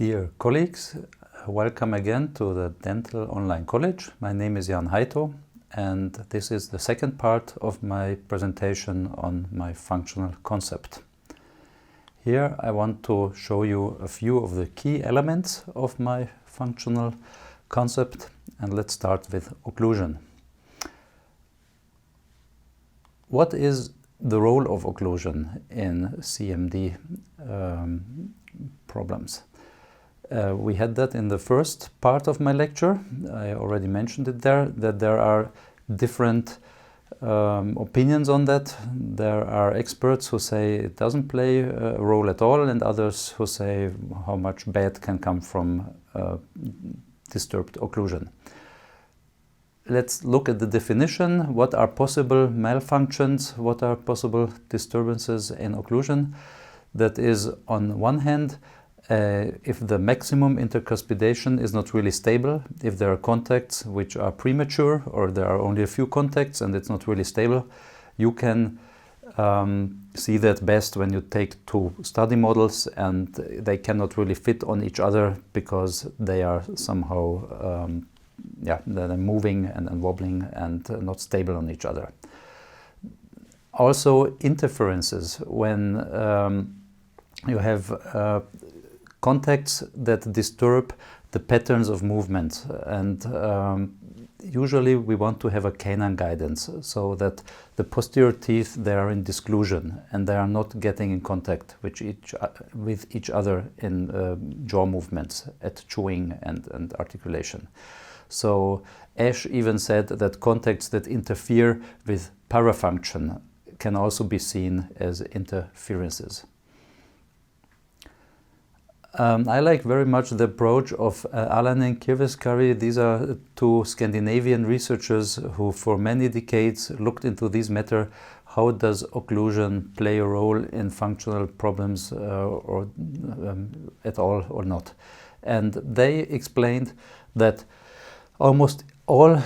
Dear colleagues, welcome again to the Dental Online College. My name is Hajto, and this is the second part of my presentation on my functional concept. Here I want to show you a few of the key elements of my functional concept, and let's start with occlusion. What is the role of occlusion in CMD problems? We had that in the first part of my lecture. I already mentioned it there, that there are different opinions on that. There are experts who say it doesn't play a role at all, and others who say how much bad can come from disturbed occlusion. Let's look at the definition. What are possible malfunctions? What are possible disturbances in occlusion? That is, on one hand, if the maximum intercuspidation is not really stable, if there are contacts which are premature or there are only a few contacts and it's not really stable, you can see that best when you take two study models and they cannot really fit on each other because they are somehow they're moving and wobbling and not stable on each other. Also, interferences, when you have contacts that disturb the patterns of movement, and usually we want to have a canine guidance so that the posterior teeth, they are in disclusion and they are not getting in contact with each other in jaw movements at chewing and articulation. So Ash even said that contacts that interfere with parafunction can also be seen as interferences. I like very much the approach of Alan and Kirveskari. These are two Scandinavian researchers who for many decades looked into this matter. How does occlusion play a role in functional problems or at all or not? And they explained that almost all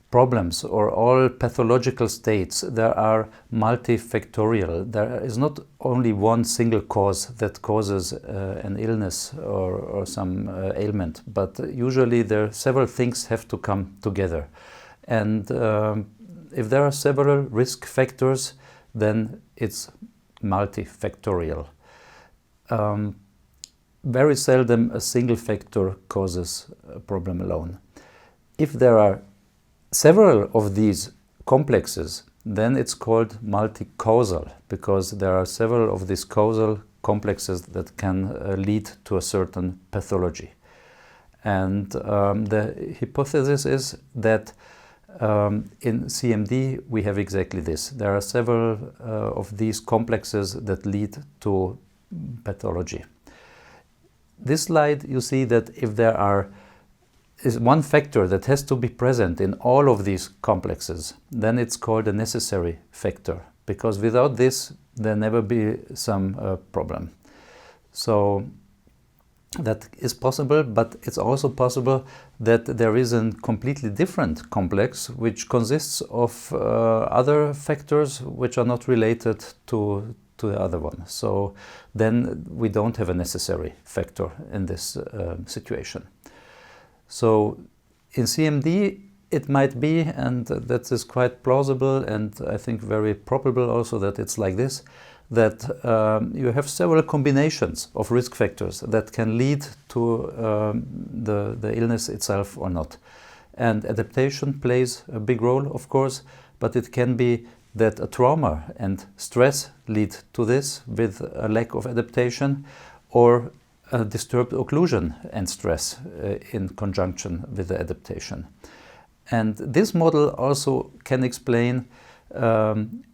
problems or all pathological states, there are multifactorial. There is not only one single cause that causes an illness or some ailment, but usually several things have to come together. And if there are several risk factors, then it's multifactorial. Very seldom a single factor causes a problem alone. If there are several of these complexes, then it's called multicausal, because there are several of these causal complexes that can lead to a certain pathology. And the hypothesis is that in CMD we have exactly this. There are several of these complexes that lead to pathology. This slide, you see that if there is one factor that has to be present in all of these complexes, then it's called a necessary factor, because without this there never be some problem. So that is possible, but it's also possible that there is a completely different complex which consists of other factors which are not related to the other one. So then we don't have a necessary factor in this situation. So in CMD it might be, and that is quite plausible and I think very probable also that it's like this, that you have several combinations of risk factors that can lead to the illness itself or not. And adaptation plays a big role, of course, but it can be that a trauma and stress lead to this with a lack of adaptation, or a disturbed occlusion and stress in conjunction with the adaptation. And this model also can explain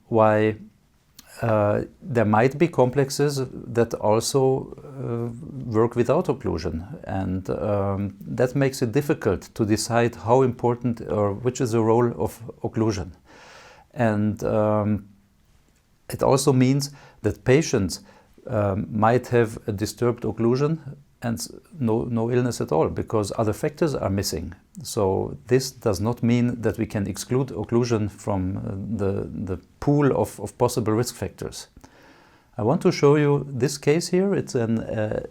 why there might be complexes that also work without occlusion, and that makes it difficult to decide how important or which is the role of occlusion. And it also means that patients might have a disturbed occlusion and no illness at all, because other factors are missing. So this does not mean that we can exclude occlusion from the pool of possible risk factors. I want to show you this case here. It's an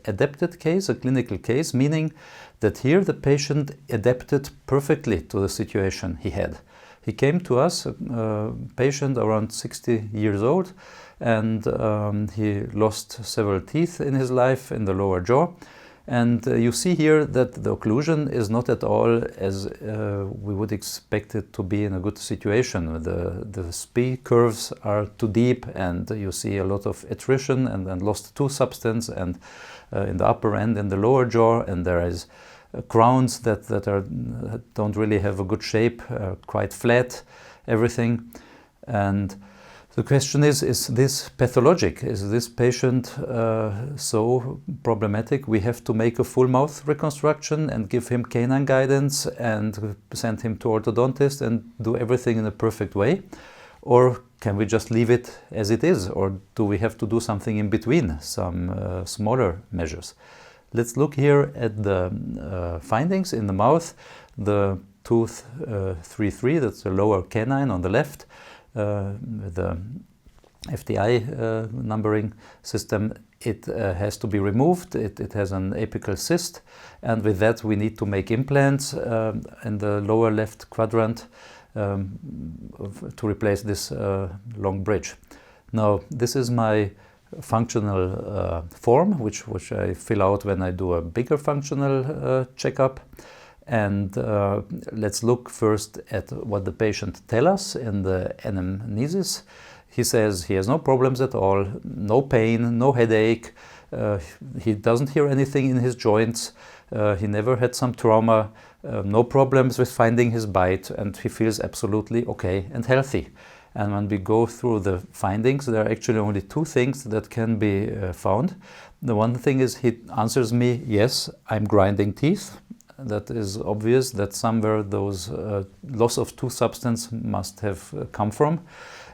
adapted case, a clinical case, meaning that here the patient adapted perfectly to the situation he had. He came to us, a patient around 60 years old, and he lost several teeth in his life in the lower jaw. And you see here that the occlusion is not at all as we would expect it to be in a good situation. The SPI curves are too deep, and you see a lot of attrition and lost tooth substance, and in the upper end in the lower jaw, and there is crowns that don't really have a good shape, quite flat, everything. And the question is this pathologic? Is this patient so problematic? We have to make a full mouth reconstruction and give him canine guidance and send him to orthodontist and do everything in a perfect way? Or can we just leave it as it is? Or do we have to do something in between, some smaller measures? Let's look here at the findings in the mouth. The tooth 3-3, that's the lower canine on the left. The FTI numbering system, it has to be removed. It has an apical cyst, and with that we need to make implants in the lower left quadrant to replace this long bridge. Now, this is my functional form, which I fill out when I do a bigger functional checkup. And let's look first at what the patient tells us in the anamnesis. He says he has no problems at all, no pain, no headache, he doesn't hear anything in his joints, he never had some trauma, no problems with finding his bite, and he feels absolutely okay and healthy. And when we go through the findings, there are actually only two things that can be found. The one thing is he answers me, yes, I'm grinding teeth. That is obvious that somewhere those loss of tooth substance must have come from.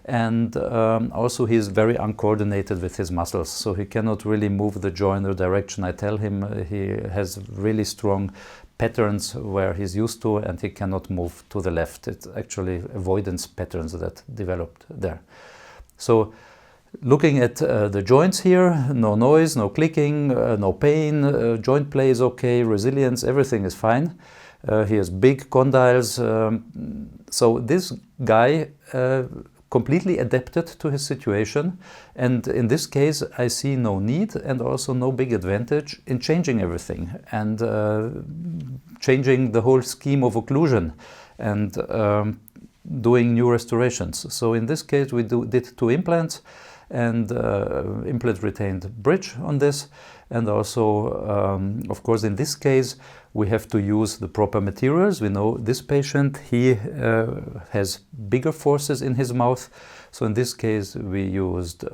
And also he is very uncoordinated with his muscles, so he cannot really move the jaw in the direction I tell him. He has really strong patterns where he's used to, and he cannot move to the left. It's actually avoidance patterns that developed there. So looking at the joints here, no noise, no clicking, no pain, joint play is okay, resilience, everything is fine. He has big condyles. So this guy completely adapted to his situation, and in this case I see no need and also no big advantage in changing everything and changing the whole scheme of occlusion and doing new restorations. So in this case we did 2 implants and implant retained bridge on this, and also of course in this case we have to use the proper materials. We know this patient, he has bigger forces in his mouth, so in this case we used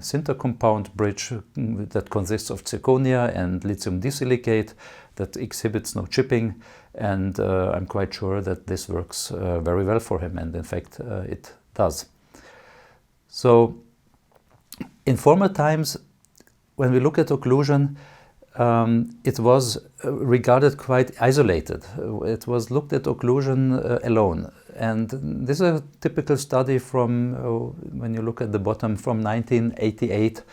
sinter compound bridge that consists of zirconia and lithium disilicate that exhibits no chipping, and I'm quite sure that this works very well for him, and in fact it does. So in former times, when we look at occlusion, it was regarded quite isolated. It was looked at occlusion alone. And this is a typical study from, when you look at the bottom, from 1988,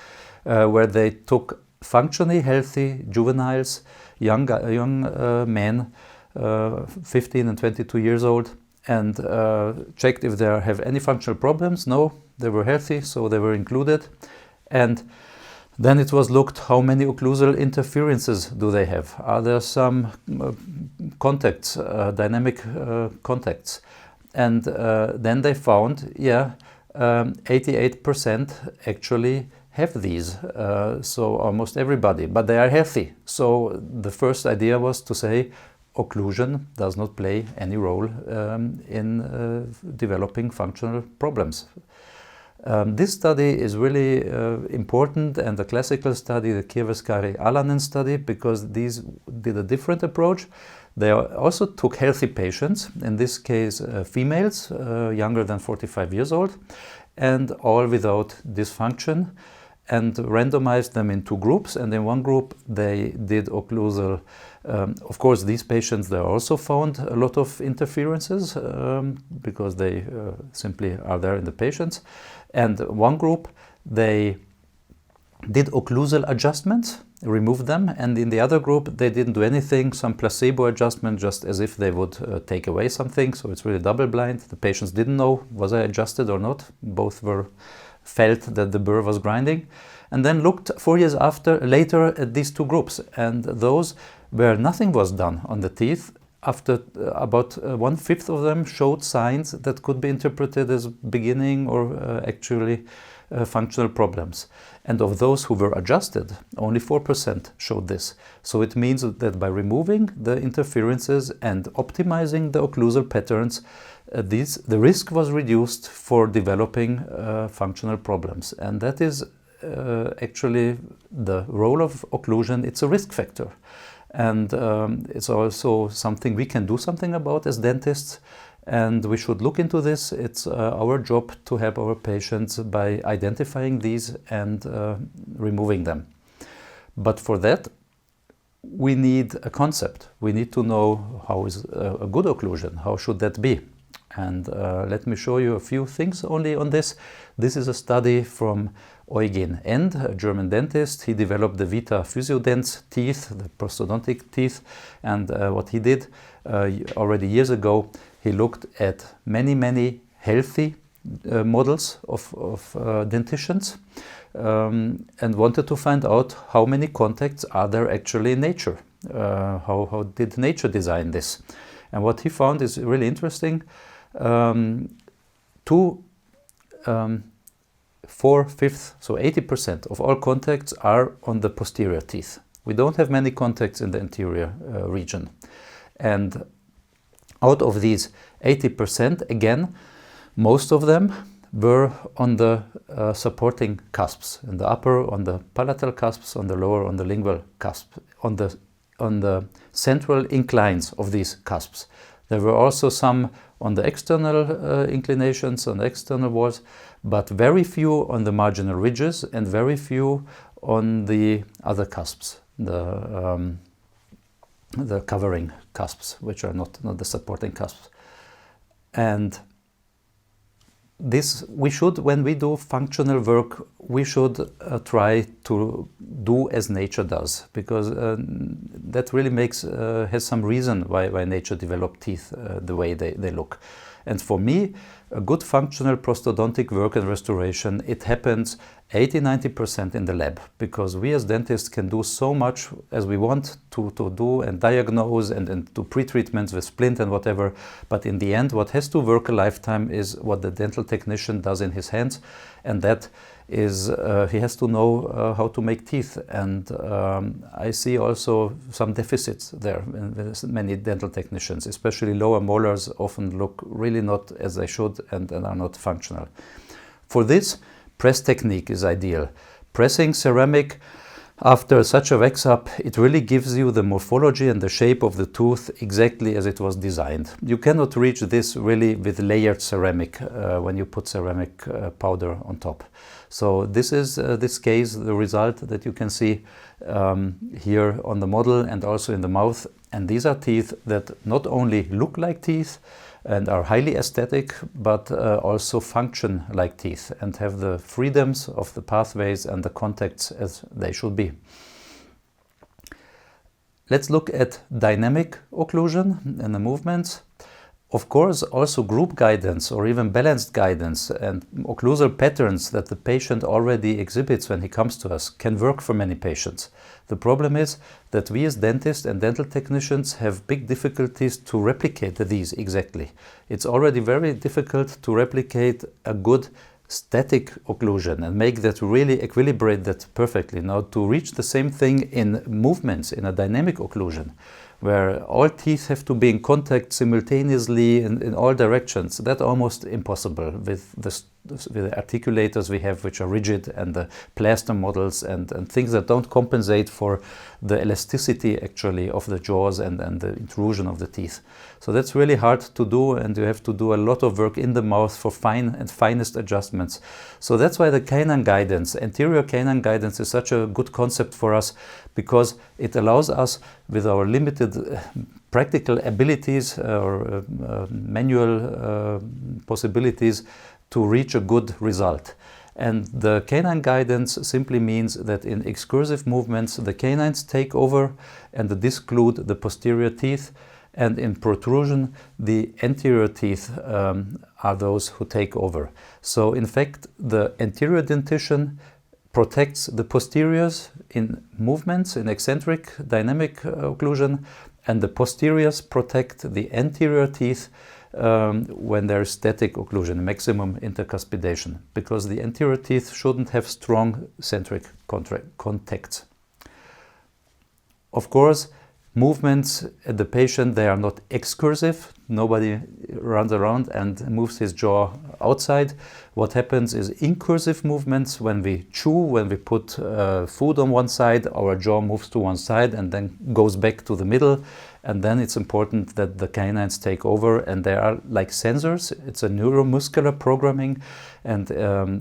where they took functionally healthy juveniles, young men, 15 and 22 years old, and checked if they have any functional problems. No, they were healthy, so they were included. And then it was looked how many occlusal interferences do they have. Are there some contacts, dynamic contacts? And then they found, 88% actually have these, so almost everybody, but they are healthy. So the first idea was to say occlusion does not play any role in developing functional problems. This study is really important, and the classical study, the Kievaskari-Alanen study, because these did a different approach. They also took healthy patients, in this case females, younger than 45 years old, and all without dysfunction, and randomized them in 2 groups. And in one group they did occlusal. Of course, these patients, they also found a lot of interferences because they simply are there in the patients. And one group, they did oklüzal adjustments, removed them, and in the other group they didn't do anything, some placebo adjustment, just as if they would take away something. So it's really double blind. The patients didn't know was I adjusted or not. Both felt that the burr was grinding, and then looked 4 years later at these two groups, and those where nothing was done on the teeth, after about 1/5 of them showed signs that could be interpreted as beginning or actually functional problems. And of those who were adjusted, only 4% showed this. So it means that by removing the interferences and optimizing the oklüzal patterns, the risk was reduced for developing functional problems. And that is actually the role of occlusion. It's a risk factor. And it's also something we can do something about as dentists. And we should look into this. It's our job to help our patients by identifying these and removing them. But for that, we need a concept. We need to know how is a good occlusion, how should that be? And let me show you a few things only on this. This is a study from Eugen End, a German dentist. He developed the Vita Physiodent's teeth, the prosthodontic teeth. And what he did already years ago, he looked at many healthy models of dentitions and wanted to find out how many contacts are there actually in nature. How did nature design this? And what he found is really interesting. 4/5, so 80% of all contacts are on the posterior teeth. We don't have many contacts in the anterior region. And out of these 80%, again, most of them were on the supporting cusps, in the upper on the palatal cusps, on the lower on the lingual cusp, on the central inclines of these cusps. There were also some on the external inclinations, on the external walls, but very few on the marginal ridges and very few on the other cusps, the covering cusps, which are not the supporting cusps. And this we should, when we do functional work, we should try to do as nature does, because that really has some reason why nature developed teeth the way they look. And for me, a good functional prosthodontic work and restoration, it happens 80-90% in the lab, because we as dentists can do so much as we want to do and diagnose and do pre-treatments with splint and whatever. But in the end, what has to work a lifetime is what the dental technician does in his hands, and that is he has to know how to make teeth. And I see also some deficits there in many dental technicians, especially lower molars often look really not as they should and are not functional. For this, press technique is ideal. Pressing ceramic after such a wax-up, it really gives you the morphology and the shape of the tooth exactly as it was designed. You cannot reach this really with layered ceramic when you put ceramic powder on top. So this is this case, the result that you can see here on the model and also in the mouth. And these are teeth that not only look like teeth and are highly aesthetic, but also function like teeth and have the freedoms of the pathways and the contacts as they should be. Let's look at dynamic occlusion and the movements. Of course, also group guidance or even balanced guidance and occlusal patterns that the patient already exhibits when he comes to us can work for many patients. The problem is that we as dentists and dental technicians have big difficulties to replicate these exactly. It's already very difficult to replicate a good static occlusion and make that really equilibrate that perfectly. Now, to reach the same thing in movements, in a dynamic occlusion, where all teeth have to be in contact simultaneously in all directions, that's almost impossible with the articulators we have, which are rigid, and the plaster models and things that don't compensate for the elasticity actually of the jaws and the intrusion of the teeth. So that's really hard to do, and you have to do a lot of work in the mouth for fine and finest adjustments. So that's why the canine guidance, anterior canine guidance, is such a good concept for us, because it allows us, with our limited practical abilities or manual possibilities, to reach a good result. And the canine guidance simply means that in excursive movements the canines take over and disclude the posterior teeth, and in protrusion the anterior teeth are those who take over. So in fact the anterior dentition protects the posteriors in movements, in eccentric dynamic occlusion, and the posteriors protect the anterior teeth when there is static occlusion, maximum intercuspidation, because the anterior teeth shouldn't have strong centric contacts. Of course, movements at the patient, they are not excursive. Nobody runs around and moves his jaw outside. What happens is incursive movements. When we chew, when we put food on one side, our jaw moves to one side and then goes back to the middle. And then it's important that the canines take over, and they are like sensors. It's a neuromuscular programming, and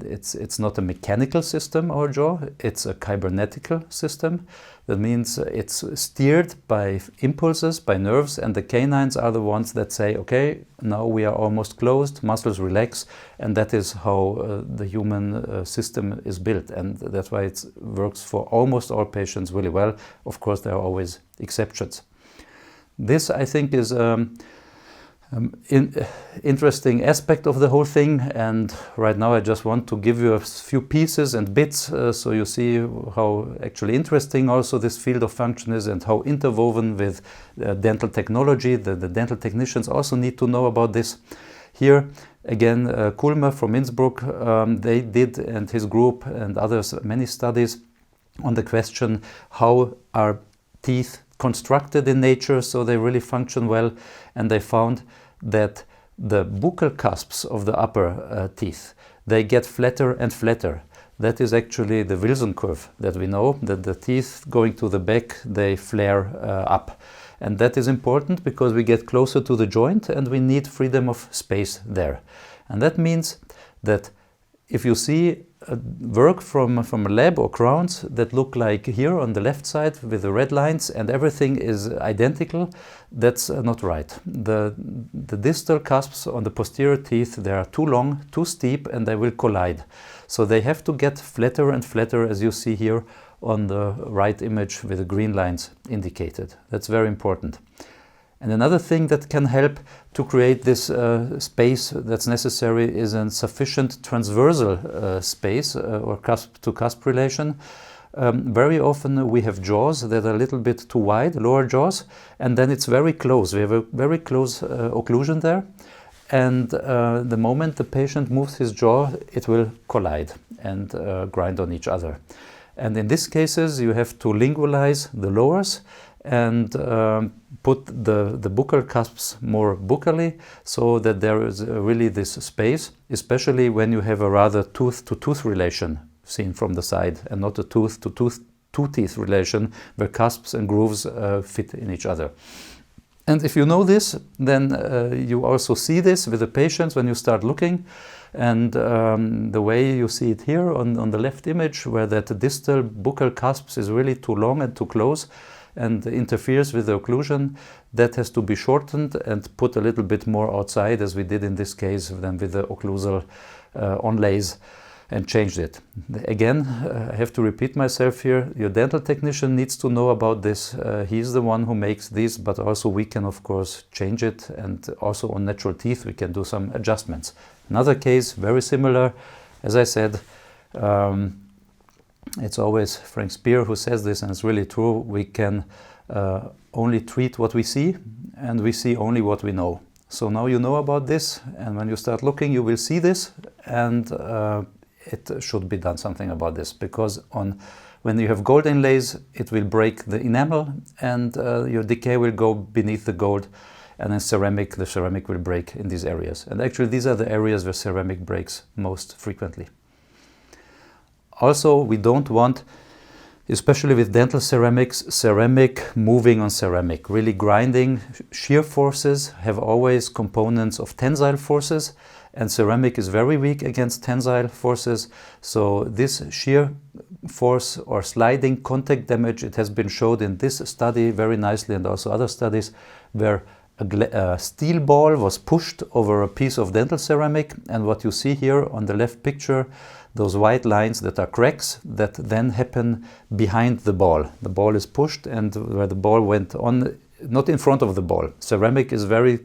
it's not a mechanical system, our jaw. It's a cybernetical system. That means it's steered by impulses, by nerves, and the canines are the ones that say, okay, now we are almost closed, muscles relax, and that is how the human system is built, and that's why it works for almost all patients really well. Of course, there are always exceptions. This, I think, is interesting aspect of the whole thing, and right now I just want to give you a few pieces and bits so you see how actually interesting also this field of function is, and how interwoven with dental technology. The dental technicians also need to know about this. Here again, Kulmer from Innsbruck, they did, and his group and others, many studies on the question, how are teeth constructed in nature so they really function well, and they found that the buccal cusps of the upper teeth, they get flatter and flatter. That is actually the Wilson curve that we know, that the teeth going to the back, they flare up. And that is important because we get closer to the joint and we need freedom of space there. And that means that if you see work from a lab or crowns that look like here on the left side with the red lines and everything is identical, that's not right. The distal cusps on the posterior teeth, they are too long, too steep, and they will collide. So they have to get flatter and flatter, as you see here on the right image with the green lines indicated. That's very important. And another thing that can help to create this space that's necessary is a sufficient transversal space or cusp-to-cusp relation. Very often we have jaws that are a little bit too wide, lower jaws, and then it's very close. We have a very close occlusion there. And the moment the patient moves his jaw, it will collide and grind on each other. And in these cases, you have to lingualize the lowers and put the buccal cusps more buccally, so that there is really this space, especially when you have a rather tooth-to-tooth relation seen from the side, and not a two-teeth relation where cusps and grooves fit in each other. And if you know this, then you also see this with the patients when you start looking. And the way you see it here on the left image, where that distal buccal cusps is really too long and too close and interferes with the occlusion, that has to be shortened and put a little bit more outside, as we did in this case than with the occlusal onlays, and changed it. Again, I have to repeat myself here, your dental technician needs to know about this. He's the one who makes these, but also we can of course change it, and also on natural teeth we can do some adjustments. Another case, very similar, as I said, it's always Frank Spear who says this, and it's really true. We can only treat what we see, and we see only what we know. So now you know about this, and when you start looking you will see this, and it should be done something about this, because when you have gold inlays, it will break the enamel, and your decay will go beneath the gold, and then the ceramic will break in these areas. And actually these are the areas where ceramic breaks most frequently. Also, we don't want, especially with dental ceramics, ceramic moving on ceramic, really grinding. Shear forces have always components of tensile forces, and ceramic is very weak against tensile forces. So this shear force or sliding contact damage, it has been showed in this study very nicely, and also other studies, where a steel ball was pushed over a piece of dental ceramic, and what you see here on the left picture, those white lines that are cracks that then happen behind the ball. The ball is pushed, and where the ball went on, not in front of the ball. Ceramic is very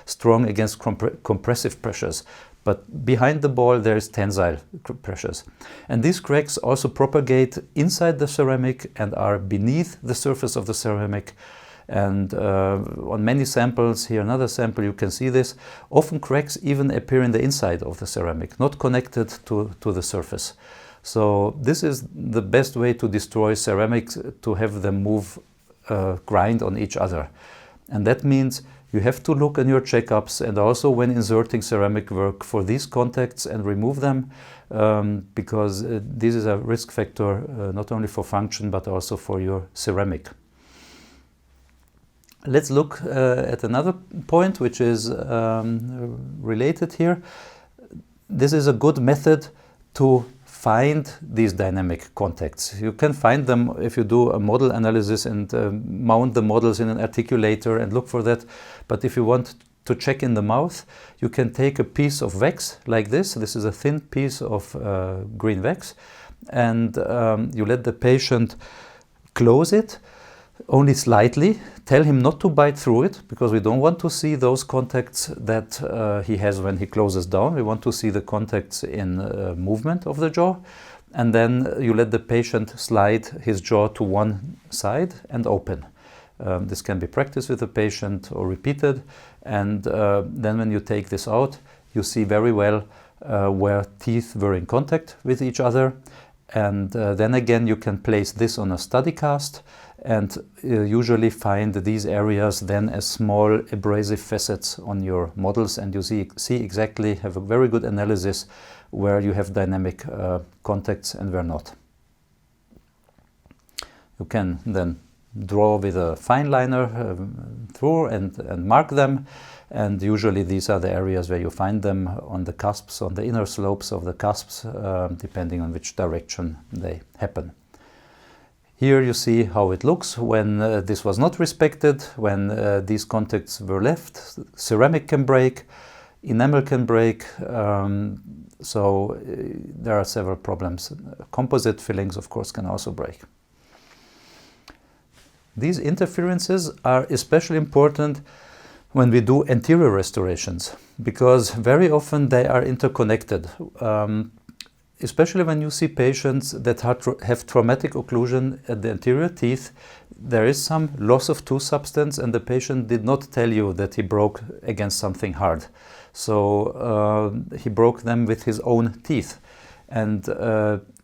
strong against compressive pressures, but behind the ball there is tensile pressures. And these cracks also propagate inside the ceramic and are beneath the surface of the ceramic. And on many samples, here another sample, you can see this. Often cracks even appear in the inside of the ceramic, not connected to the surface. So this is the best way to destroy ceramics, to have them move, grind on each other. And that means you have to look in your checkups and also when inserting ceramic work for these contacts and remove them, because this is a risk factor not only for function but also for your ceramic. Let's look at another point which is related here. This is a good method to find these dynamic contacts. You can find them if you do a model analysis and mount the models in an articulator and look for that. But if you want to check in the mouth, you can take a piece of wax like this. This is a thin piece of green wax, and you let the patient close it only slightly. Tell him not to bite through it, because we don't want to see those contacts that he has when he closes down. We want to see the contacts in movement of the jaw. And then you let the patient slide his jaw to one side and open. This can be practiced with the patient or repeated. And then when you take this out, you see very well where teeth were in contact with each other. And then again, you can place this on a study cast and usually find these areas then as small abrasive facets on your models, and you see exactly, have a very good analysis where you have dynamic contacts and where not. You can then draw with a fine liner through and mark them, and usually these are the areas where you find them on the cusps, on the inner slopes of the cusps, depending on which direction they happen. Here you see how it looks when this was not respected, when these contacts were left. Ceramic can break, enamel can break, so there are several problems. Composite fillings, of course, can also break. These interferences are especially important when we do anterior restorations, because very often they are interconnected. Especially when you see patients that have traumatic occlusion at the anterior teeth, there is some loss of tooth substance and the patient did not tell you that he broke against something hard. So he broke them with his own teeth. And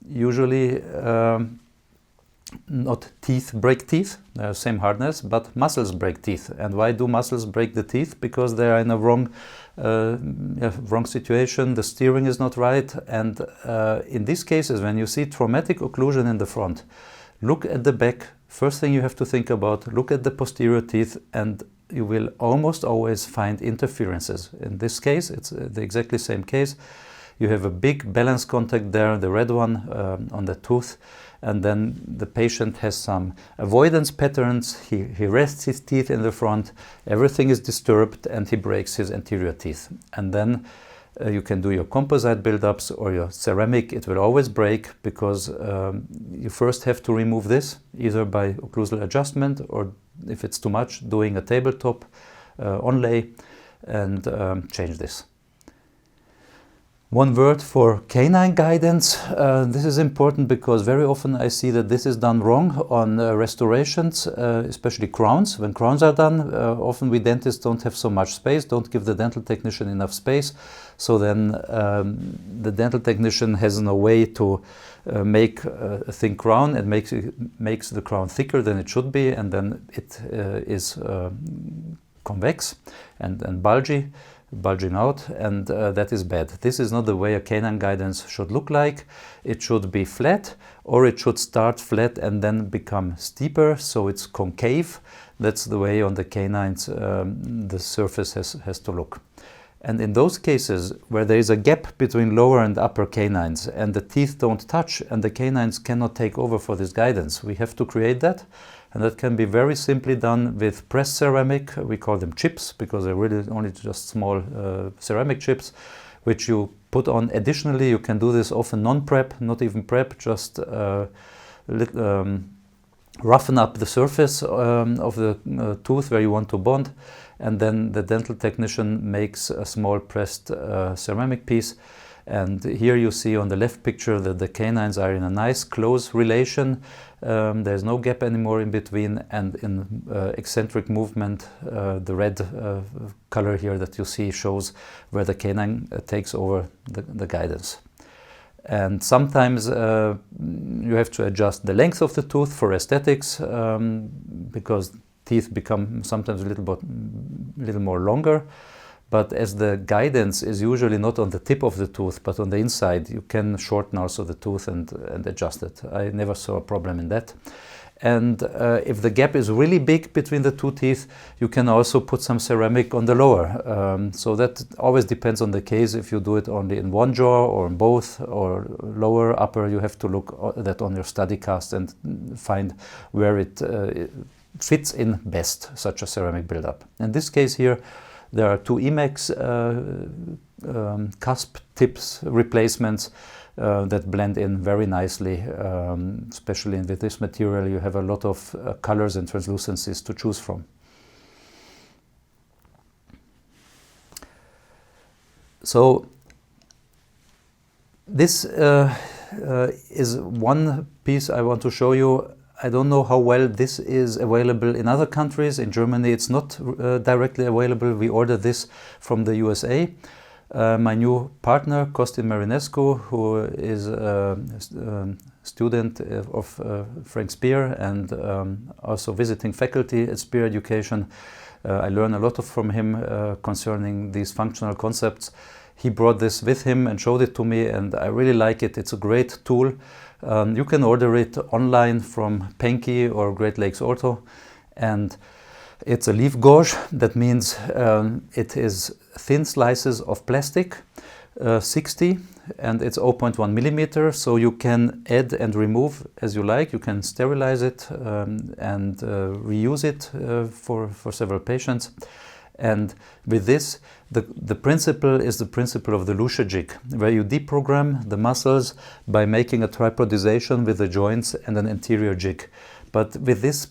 usually not teeth break teeth, they're same hardness, but muscles break teeth. And why do muscles break the teeth? Because they are in a wrong situation, the steering is not right. And in these cases, when you see traumatic occlusion in the front, look at the back. First thing you have to think about, look at the posterior teeth, and you will almost always find interferences. In this case, it's the exactly same case. You have a big balance contact there, the red one on the tooth, and then the patient has some avoidance patterns. He rests his teeth in the front, everything is disturbed, and he breaks his anterior teeth. And then you can do your composite buildups or your ceramic. It will always break because you first have to remove this, either by occlusal adjustment or, if it's too much, doing a tabletop onlay and change this. One word for canine guidance. This is important because very often I see that this is done wrong on restorations, especially crowns. When crowns are done, often we dentists don't have so much space, don't give the dental technician enough space. So then the dental technician has no way to make a thin crown and makes the crown thicker than it should be, and then it is convex and bulging out, and that is bad. This is not the way a canine guidance should look like. It should be flat, or it should start flat and then become steeper, so it's concave. That's the way on the canines the surface has to look. And in those cases where there is a gap between lower and upper canines and the teeth don't touch and the canines cannot take over for this guidance, we have to create that. And that can be very simply done with pressed ceramic. We call them chips because they're really only just small ceramic chips, which you put on additionally. You can do this often non-prep, not even prep, just roughen up the surface of the tooth where you want to bond, and then the dental technician makes a small pressed ceramic piece. And here you see on the left picture that the canines are in a nice close relation. There's no gap anymore in between, and in eccentric movement, the red color here that you see shows where the canine takes over the guidance. And sometimes you have to adjust the length of the tooth for aesthetics, because teeth become sometimes a little more longer. But as the guidance is usually not on the tip of the tooth but on the inside, you can shorten also the tooth and adjust it. I never saw a problem in that. And if the gap is really big between the two teeth, you can also put some ceramic on the lower. So that always depends on the case. If you do it only in one jaw or in both, or lower, upper, you have to look at that on your study cast and find where it fits in best, such a ceramic buildup. In this case here, there are two Emax cusp tips replacements that blend in very nicely, especially with this material. You have a lot of colors and translucencies to choose from. So this is one piece I want to show you. I don't know how well this is available in other countries. In Germany it's not directly available. We ordered this from the USA. My new partner, Costin Marinescu, who is a student of Frank Spear and also visiting faculty at Spear Education. I learn a lot from him concerning these functional concepts. He brought this with him and showed it to me, and I really like it. It's a great tool. You can order it online from Penke or Great Lakes Ortho, and it's a leaf gauge. That means it is thin slices of plastic, 60, and it's 0.1 millimeter, so you can add and remove as you like. You can sterilize it and reuse it for several patients. And with this, the principle is the principle of the Lucia jig, where you deprogram the muscles by making a tripodization with the joints and an anterior jig. But with this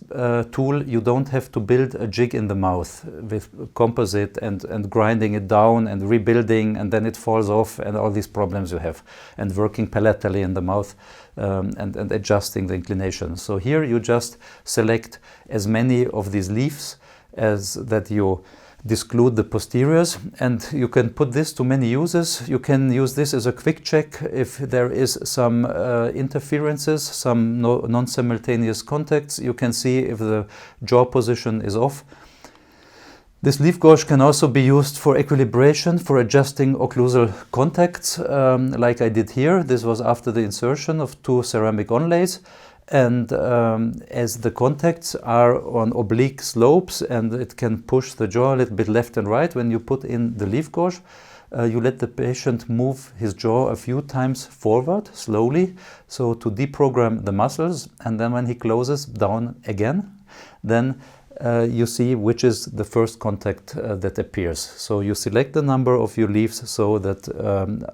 tool, you don't have to build a jig in the mouth with composite and grinding it down and rebuilding, and then it falls off, and all these problems you have, and working palatally in the mouth and adjusting the inclination. So here you just select as many of these leaves as that you disclude the posteriors, and you can put this to many uses. You can use this as a quick check if there is some interferences, some non-simultaneous contacts. You can see if the jaw position is off. This leaf gauge can also be used for equilibration, for adjusting occlusal contacts, like I did here. This was after the insertion of two ceramic onlays. And as the contacts are on oblique slopes and it can push the jaw a little bit left and right, when you put in the leaf gauge, you let the patient move his jaw a few times forward, slowly, so to deprogram the muscles. And then when he closes down again, then you see which is the first contact that appears. So you select the number of your leaves so that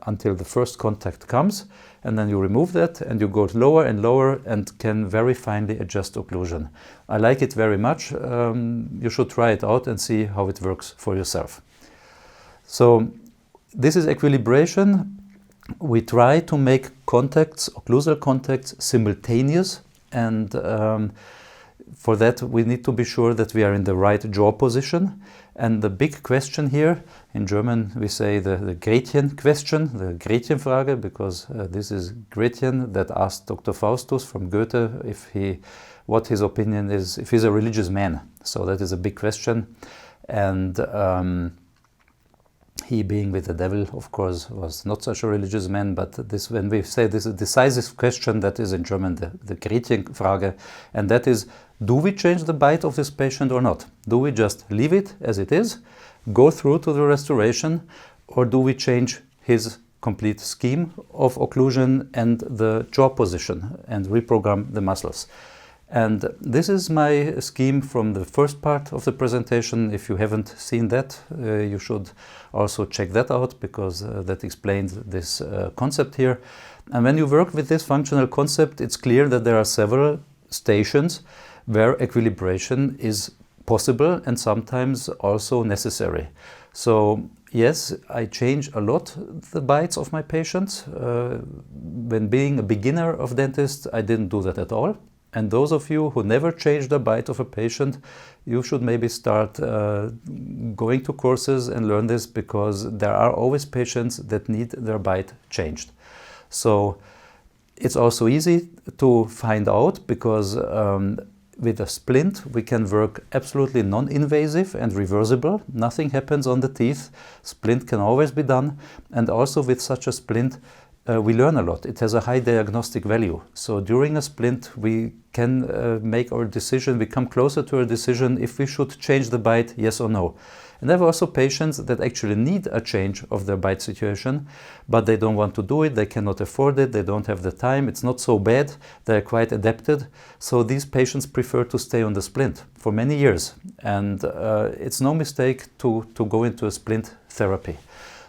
until the first contact comes, and then you remove that and you go lower and lower and can very finely adjust occlusion. I like it very much. You should try it out and see how it works for yourself. So this is equilibration. We try to make contacts, occlusal contacts, simultaneous, and for that we need to be sure that we are in the right jaw position. And the big question here, in German we say the Gretchen question, the Gretchenfrage, because this is Gretchen that asked Dr. Faustus from Goethe what his opinion is, if he's a religious man. So that is a big question. And he, being with the devil, of course, was not such a religious man, but this, when we say this is a decisive question, that is in German the Gretchenfrage, and that is, do we change the bite of this patient or not? Do we just leave it as it is, go through to the restoration, or do we change his complete scheme of occlusion and the jaw position and reprogram the muscles? And this is my scheme from the first part of the presentation. If you haven't seen that, you should also check that out, because that explains this concept here. And when you work with this functional concept, it's clear that there are several stations where equilibration is possible and sometimes also necessary. So yes, I change a lot the bites of my patients. When being a beginner of dentist, I didn't do that at all. And those of you who never changed a bite of a patient, you should maybe start going to courses and learn this, because there are always patients that need their bite changed. So it's also easy to find out, because with a splint we can work absolutely non-invasive and reversible. Nothing happens on the teeth. Splint can always be done. And also with such a splint, we learn a lot. It has a high diagnostic value. So during a splint we can make our decision, we come closer to a decision if we should change the bite, yes or no. And there are also patients that actually need a change of their bite situation, but they don't want to do it, they cannot afford it, they don't have the time, it's not so bad, they're quite adapted. So these patients prefer to stay on the splint for many years. And it's no mistake to go into a splint therapy.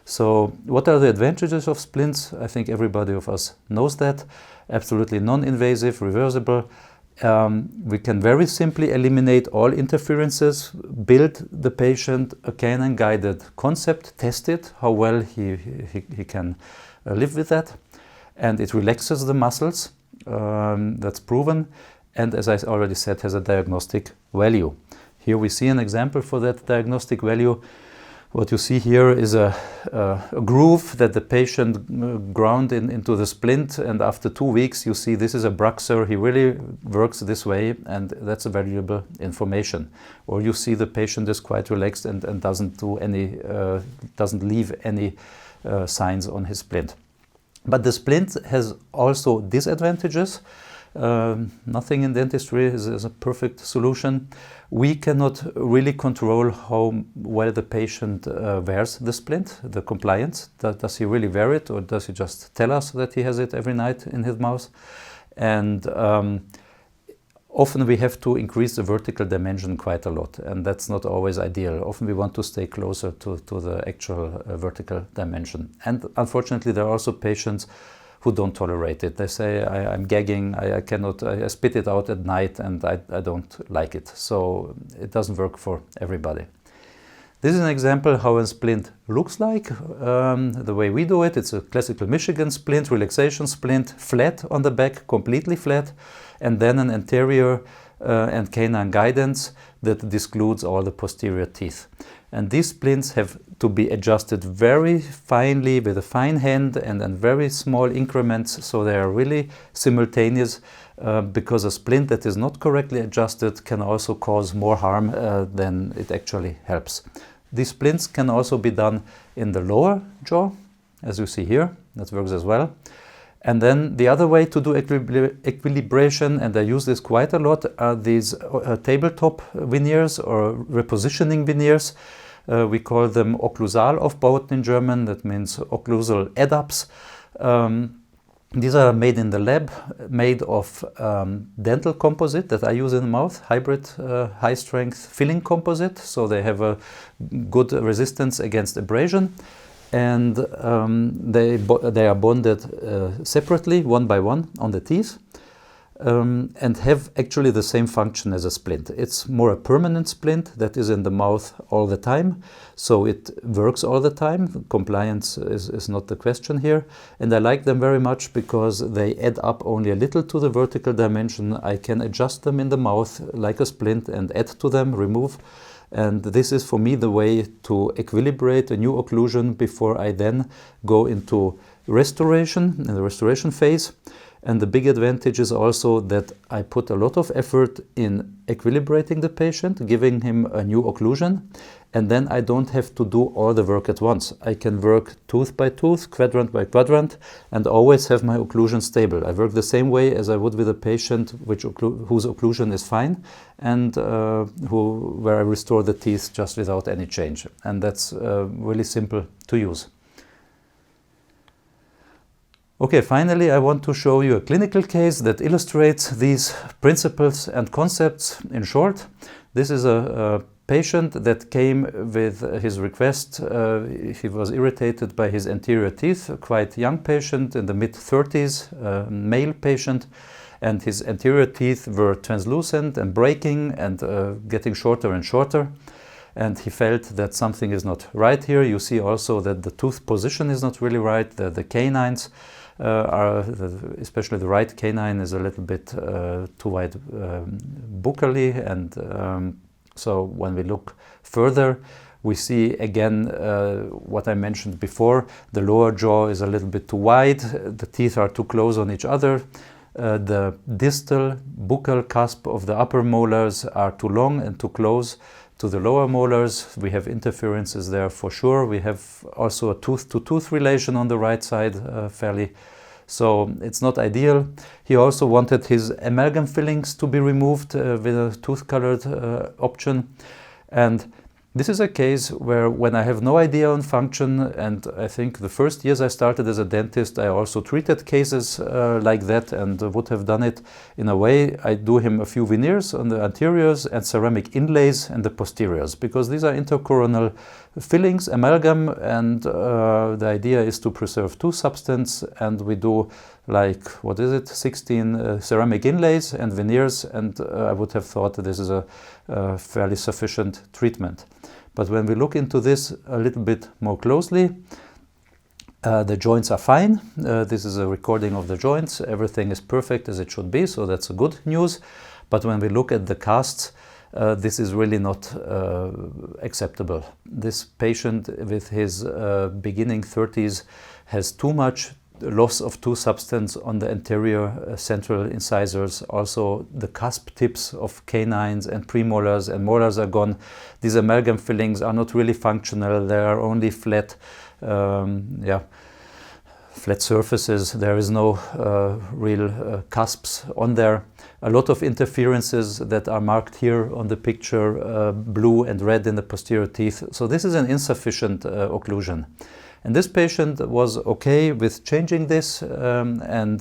So what are the advantages of splints? I think everybody of us knows that. Absolutely non-invasive, reversible. We can very simply eliminate all interferences, build the patient a canine-guided concept, test it, how well he can live with that. And it relaxes the muscles, that's proven. And as I already said, has a diagnostic value. Here we see an example for that diagnostic value. What you see here is a groove that the patient ground into the splint, and after 2 weeks you see this is a bruxer. He really works this way, and that's a valuable information. Or you see the patient is quite relaxed and doesn't leave any signs on his splint. But the splint has also disadvantages. Nothing in dentistry is a perfect solution. We cannot really control how well the patient wears the splint, the compliance. Does he really wear it, or does he just tell us that he has it every night in his mouth? And often we have to increase the vertical dimension quite a lot, and that's not always ideal. Often we want to stay closer to the actual vertical dimension. And unfortunately there are also patients who don't tolerate it. They say, I'm gagging, I cannot, I spit it out at night and I don't like it. So it doesn't work for everybody. This is an example how a splint looks like. The way we do it, it's a classical Michigan splint, relaxation splint, flat on the back, completely flat, and then an anterior and canine guidance that discludes all the posterior teeth. And these splints have to be adjusted very finely with a fine hand and very small increments, so they are really simultaneous, because a splint that is not correctly adjusted can also cause more harm than it actually helps. These splints can also be done in the lower jaw, as you see here. That works as well. And then the other way to do equilibration, and I use this quite a lot, are these tabletop veneers or repositioning veneers. We call them oklüzal aufbauten in German. That means occlusal adapts. These are made in the lab, made of dental composite that I use in the mouth, hybrid high-strength filling composite. So they have a good resistance against abrasion. And they are bonded separately, one by one, on the teeth, and have actually the same function as a splint. It's more a permanent splint that is in the mouth all the time, so it works all the time. Compliance is not the question here. And I like them very much because they add up only a little to the vertical dimension. I can adjust them in the mouth like a splint and add to them, remove. And this is for me the way to equilibrate a new occlusion before I then go into restoration, in the restoration phase. And the big advantage is also that I put a lot of effort in equilibrating the patient, giving him a new occlusion, and then I don't have to do all the work at once. I can work tooth by tooth, quadrant by quadrant, and always have my occlusion stable. I work the same way as I would with a patient whose occlusion is fine, and where I restore the teeth just without any change. And that's really simple to use. Okay, finally I want to show you a clinical case that illustrates these principles and concepts in short. This is a patient that came with his request. He was irritated by his anterior teeth, a quite young patient in the mid-30s, male patient, and his anterior teeth were translucent and breaking and getting shorter and shorter. And he felt that something is not right here. You see also that the tooth position is not really right. The canines especially the right canine is a little bit too wide buccally, and so when we look further, we see again what I mentioned before. The lower jaw is a little bit too wide, the teeth are too close on each other, the distal buccal cusp of the upper molars are too long and too close to the lower molars. We have interferences there for sure. We have also a tooth-to-tooth relation on the right side fairly. So it's not ideal. He also wanted his amalgam fillings to be removed with a tooth-colored option. And this is a case where when I have no idea on function, and I think the first years I started as a dentist, I also treated cases like that and would have done it in a way. I do him a few veneers on the anteriors and ceramic inlays and the posteriors, because these are intercoronal fillings, amalgam, and the idea is to preserve tooth substance, and we do like, 16 ceramic inlays and veneers, and I would have thought that this is a fairly sufficient treatment. But when we look into this a little bit more closely, the joints are fine. This is a recording of the joints. Everything is perfect as it should be, so that's a good news. But when we look at the casts, this is really not acceptable. This patient with his beginning 30s has too much loss of tooth substance on the anterior central incisors. Also the cusp tips of canines and premolars and molars are gone. These amalgam fillings are not really functional. They are only flat surfaces. There is no real cusps on there. A lot of interferences that are marked here on the picture, blue and red in the posterior teeth. So this is an insufficient occlusion. And this patient was okay with changing this and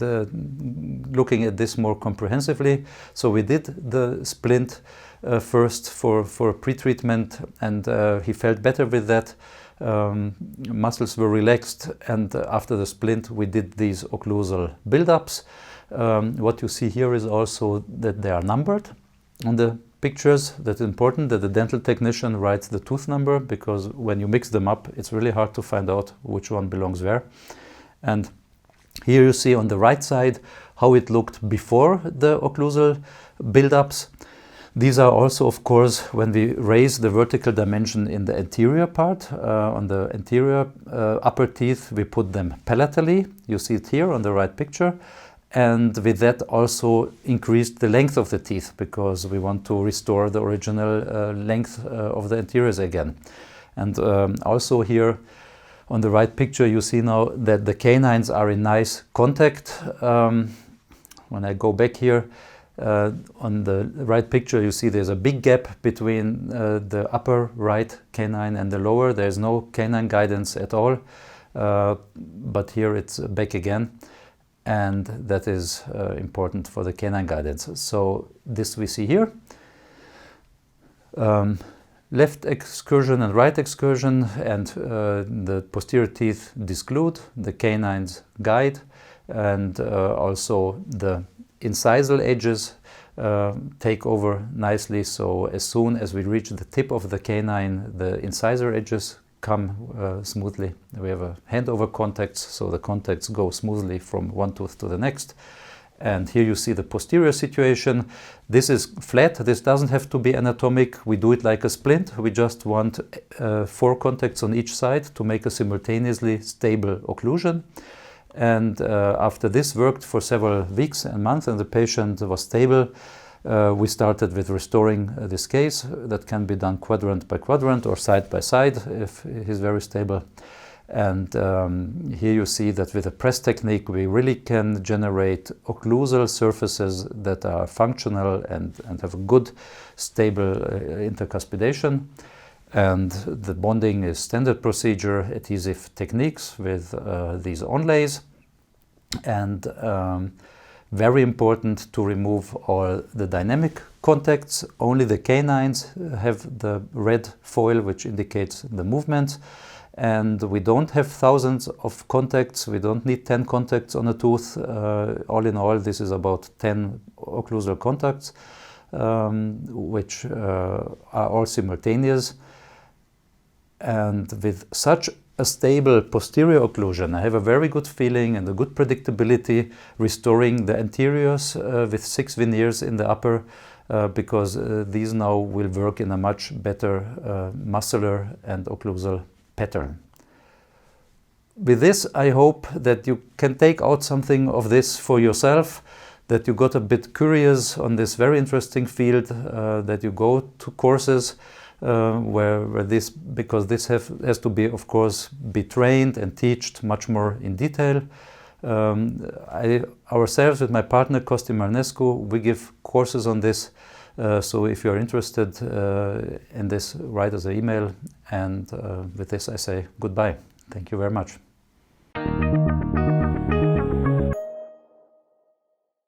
looking at this more comprehensively. So we did the splint first for pre-treatment, and he felt better with that. Muscles were relaxed, and after the splint we did these occlusal build-ups. What you see here is also that they are numbered on the pictures. That's important that the dental technician writes the tooth number, because when you mix them up it's really hard to find out which one belongs where. And here you see on the right side how it looked before the occlusal build-ups. These are also, of course, when we raise the vertical dimension in the anterior part, on the anterior upper teeth, we put them palatally. You see it here on the right picture. And with that also increased the length of the teeth, because we want to restore the original length of the anteriors again. And also here on the right picture you see now that the canines are in nice contact. When I go back here, on the right picture you see there's a big gap between the upper right canine and the lower. There's no canine guidance at all, but here it's back again. And that is important for the canine guidance. So this we see here. Left excursion and right excursion, and the posterior teeth disclude, the canines guide, and also the incisal edges take over nicely. So as soon as we reach the tip of the canine, the incisor edges come smoothly. We have a handover contacts, so the contacts go smoothly from one tooth to the next. And here you see the posterior situation. This is flat. This doesn't have to be anatomic. We do it like a splint. We just want 4 contacts on each side to make a simultaneously stable occlusion. And after this worked for several weeks and months and the patient was stable, we started with restoring this case. That can be done quadrant by quadrant or side by side if he's very stable. And here you see that with a press technique we really can generate occlusal surfaces that are functional and have a good stable intercuspidation. And the bonding is standard procedure, adhesive techniques with these onlays. and very important to remove all the dynamic contacts. Only the canines have the red foil, which indicates the movement. And we don't have thousands of contacts. We don't need 10 contacts on a tooth. All in all, this is about 10 occlusal contacts, which are all simultaneous. And with such a stable posterior occlusion, I have a very good feeling and a good predictability restoring the anteriors with 6 veneers in the upper, because these now will work in a much better muscular and occlusal pattern. With this, I hope that you can take out something of this for yourself, that you got a bit curious on this very interesting field, that you go to courses where this, because this has to be, of course, be trained and taught much more in detail. Ourselves, with my partner Costi Marnescu, we give courses on this. So if you're interested in this, write us an email. And with this, I say goodbye. Thank you very much.